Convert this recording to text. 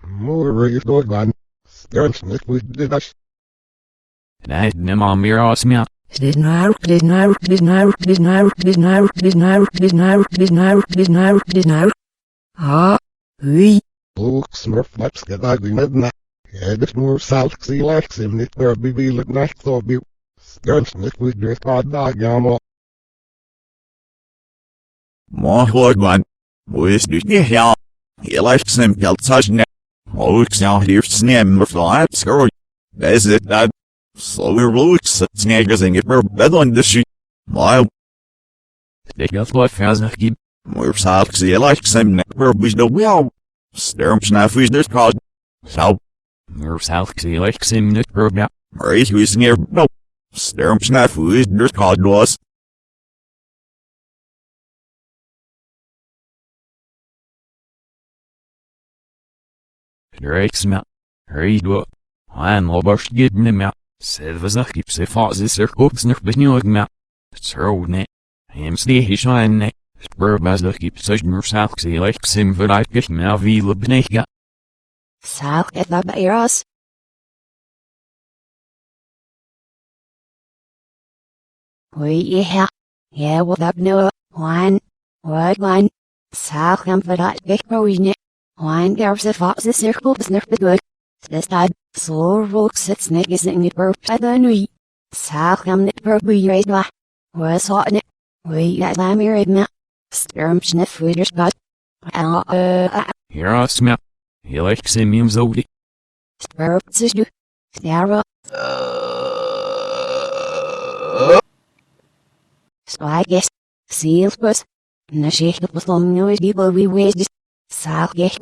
More is door van. Sterns net with the dash. Nee, nimmer meer als meer. Doofenshmirtz get ugly midnight. Yeah, this more salt see likes him net where be look next of you. Sterns net with the god dog yamo. Mogelijk man. Hoe is dus niet ja. Je lijkt zijn geld zijn. Ook zou hier sneeuw verlaat school. Is het dat? Zo weer looks het sneeuw zingen per bed on de shit. Maar. Ik had wat verder gegeven. Maar zal ik ze lijkt zijn nek per bis de wel. Stermsnaf is dus koud. Zo. Maar zal ik ze like sim net per. Maar is hoe is neer. No. Stermsnaf is dus koud was. Rijksma. Rijdo. Han lobast geven me meer. Zelfs nog keep ze fazes er koops nog benieuwd meer. Zo ne. Hem steeg aan ne. Burps nog keep zich meer zal ik ze like sim vooruit kijk meer veel benega. Zal het dat bij ons? Hoi ja. Ja wat dat nou. One. Zal hem vooruit kijk maar wie ne. One girls the fox is circle is not the good. This time, so rocks its neck is in the burp at the nui. Salham the burp we raised by. Was hot in it. We got married me. Sturm sniff with your spot. Here I smell. He likes him zodi. Burps is do. Sarah. So I guess. Seals was. Na shake was long noise people we wasted. Sal get